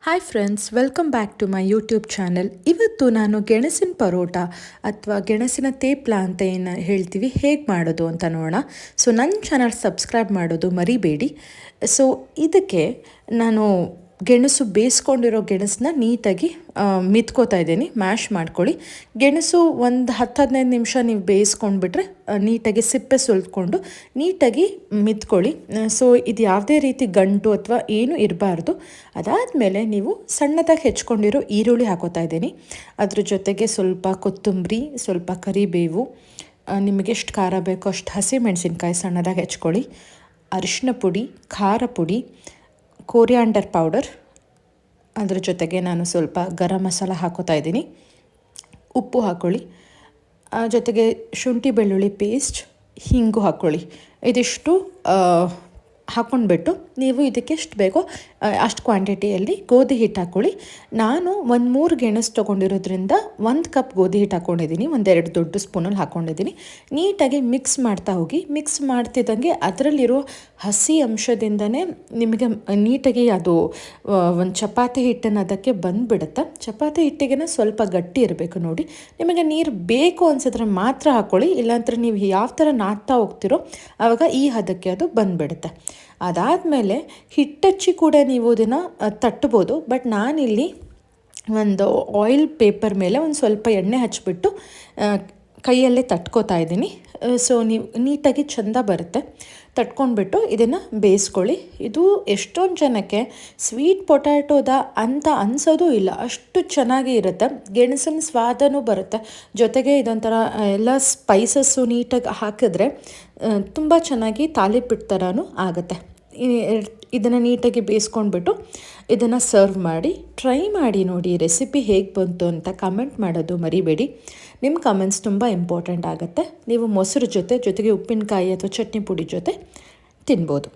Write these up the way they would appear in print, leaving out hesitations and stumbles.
Hi friends, welcome back to my YouTube channel. ಇವತ್ತು ನಾನು ಗೆಣಸಿನ ಪರೋಟ ಅಥವಾ ಗೆಣಸಿನ ತೇಪ್ಲ ಅಂತ ಏನು ಹೇಳ್ತೀವಿ ಹೇಗೆ ಮಾಡೋದು ಅಂತ ನೋಡೋಣ. ಸೊ ನನ್ನ ಚಾನಲ್ ಸಬ್ಸ್ಕ್ರೈಬ್ ಮಾಡೋದು ಮರಿಬೇಡಿ. ಸೊ ಇದಕ್ಕೆ ನಾನು ಗೆಣಸು ಬೇಯಿಸ್ಕೊಂಡಿರೋ ಗೆಣಸನ್ನ ನೀಟಾಗಿ ಮಿತ್ಕೋತಾ ಇದ್ದೀನಿ. ಮ್ಯಾಶ್ ಮಾಡ್ಕೊಳ್ಳಿ. ಗೆಣಸು ಒಂದು 10-15 ನಿಮಿಷ ನೀವು ಬೇಯಿಸ್ಕೊಂಡ್ಬಿಟ್ರೆ ನೀಟಾಗಿ ಸಿಪ್ಪೆ ಸುಲಿದ್ಕೊಂಡು ನೀಟಾಗಿ ಮಿತ್ಕೊಳ್ಳಿ. ಸೊ ಇದು ಯಾವುದೇ ರೀತಿ ಗಂಟು ಅಥವಾ ಏನೂ ಇರಬಾರ್ದು. ಅದಾದಮೇಲೆ ನೀವು ಸಣ್ಣದಾಗಿ ಹೆಚ್ಕೊಂಡಿರೋ ಈರುಳ್ಳಿ ಹಾಕೋತಾ ಇದ್ದೀನಿ. ಅದ್ರ ಜೊತೆಗೆ ಸ್ವಲ್ಪ ಕೊತ್ತಂಬರಿ, ಸ್ವಲ್ಪ ಕರಿಬೇವು, ನಿಮಗೆ ಎಷ್ಟು ಖಾರ ಬೇಕೋ ಅಷ್ಟು ಹಸಿಮೆಣಸಿನ್ಕಾಯಿ ಸಣ್ಣದಾಗಿ ಹೆಚ್ಕೊಳ್ಳಿ. ಅರಿಶಿನ ಪುಡಿ, ಖಾರ ಪುಡಿ, ಕೋರಿಯಾಂಡರ್ ಪೌಡರ್, ಅದರ ಜೊತೆಗೆ ನಾನು ಸ್ವಲ್ಪ ಗರಂ ಮಸಾಲ ಹಾಕೋತಾ ಇದ್ದೀನಿ. ಉಪ್ಪು ಹಾಕ್ಕೊಳ್ಳಿ. ಜೊತೆಗೆ ಶುಂಠಿ ಬೆಳ್ಳುಳ್ಳಿ ಪೇಸ್ಟ್, ಹಿಂಗು ಹಾಕ್ಕೊಳ್ಳಿ. ಇದಿಷ್ಟು ಹಾಕ್ಕೊಂಡ್ಬಿಟ್ಟು ನೀವು ಇದಕ್ಕೆ ಎಷ್ಟು ಬೇಕೋ ಅಷ್ಟು ಕ್ವಾಂಟಿಟಿಯಲ್ಲಿ ಗೋಧಿ ಹಿಟ್ಟು ಹಾಕ್ಕೊಳ್ಳಿ. ನಾನು 3 ಗೆಣಸು ತೊಗೊಂಡಿರೋದ್ರಿಂದ 1 ಕಪ್ ಗೋಧಿ ಹಿಟ್ಟು ಹಾಕ್ಕೊಂಡಿದ್ದೀನಿ. 2 ದೊಡ್ಡ ಸ್ಪೂನಲ್ಲಿ ಹಾಕ್ಕೊಂಡಿದ್ದೀನಿ. ನೀಟಾಗಿ ಮಿಕ್ಸ್ ಮಾಡ್ತಾ ಹೋಗಿ. ಮಿಕ್ಸ್ ಮಾಡ್ತಿದ್ದಂಗೆ ಅದರಲ್ಲಿರೋ ಹಸಿ ಅಂಶದಿಂದನೇ ನಿಮಗೆ ನೀಟಾಗಿ ಅದು ಒಂದು ಚಪಾತಿ ಹಿಟ್ಟನ್ನು ಅದಕ್ಕೆ ಬಂದುಬಿಡುತ್ತೆ. ಚಪಾತಿ ಹಿಟ್ಟಿಗೆ ಸ್ವಲ್ಪ ಗಟ್ಟಿ ಇರಬೇಕು ನೋಡಿ. ನಿಮಗೆ ನೀರು ಬೇಕು ಅನ್ಸಿದ್ರೆ ಮಾತ್ರ ಹಾಕ್ಕೊಳ್ಳಿ. ಇಲ್ಲಾಂದ್ರೆ ನೀವು ಯಾವ ಥರ ನಾದ್ತಾ ಹೋಗ್ತಿರೋ ಆವಾಗ ಈ ಹದಕ್ಕೆ ಅದು ಬಂದುಬಿಡುತ್ತೆ. ಅದಾದಮೇಲೆ ಹಿಟ್ಟಚ್ಚಿ ಕೂಡ ನೀವು ಇದನ್ನು ತಟ್ಬೋದು. ಬಟ್ ನಾನಿಲ್ಲಿ ಒಂದು ಆಯಿಲ್ ಪೇಪರ್ ಮೇಲೆ ಒಂದು ಸ್ವಲ್ಪ ಎಣ್ಣೆ ಹಚ್ಚಿಬಿಟ್ಟು ಕೈಯಲ್ಲೇ ತಟ್ಕೋತಾ ಇದ್ದೀನಿ. ಸೊ ನೀವು ನೀಟಾಗಿ ಚೆಂದ ಬರುತ್ತೆ. ತಟ್ಕೊಂಡ್ಬಿಟ್ಟು ಇದನ್ನು ಬೇಯಿಸ್ಕೊಳ್ಳಿ. ಇದು ಎಷ್ಟೊಂದು ಜನಕ್ಕೆ ಸ್ವೀಟ್ ಪೊಟ್ಯಾಟೋದ ಅಂತ ಅನಿಸೋದು ಇಲ್ಲ, ಅಷ್ಟು ಚೆನ್ನಾಗಿ ಇರುತ್ತೆ. ಗೆಣಸಿನ ಸ್ವಾದನೂ ಬರುತ್ತೆ. ಜೊತೆಗೆ ಇದೊಂಥರ ಎಲ್ಲ ಸ್ಪೈಸಸ್ಸು ನೀಟಾಗಿ ಹಾಕಿದ್ರೆ ತುಂಬ ಚೆನ್ನಾಗಿ ತಾಲಿಪಿಟ್ಟು ಥರನೂ ಆಗುತ್ತೆ. ಇದನ್ನು ನೀಟಾಗಿ ಬೇಯಿಸ್ಕೊಂಡ್ಬಿಟ್ಟು ಇದನ್ನು ಸರ್ವ್ ಮಾಡಿ. ಟ್ರೈ ಮಾಡಿ ನೋಡಿ ರೆಸಿಪಿ ಹೇಗೆ ಬಂತು ಅಂತ ಕಮೆಂಟ್ ಮಾಡೋದು ಮರಿಬೇಡಿ. ನಿಮ್ಮ ಕಮೆಂಟ್ಸ್ ತುಂಬ ಇಂಪಾರ್ಟೆಂಟ್ ಆಗುತ್ತೆ. ನೀವು ಮೊಸರು ಜೊತೆಗೆ ಉಪ್ಪಿನಕಾಯಿ ಅಥವಾ ಚಟ್ನಿ ಪುಡಿ ಜೊತೆ ತಿನ್ಬೋದು.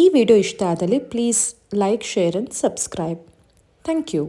ಈ ವಿಡಿಯೋ ಇಷ್ಟ ಆದಲ್ಲಿ please like, share and subscribe. Thank you.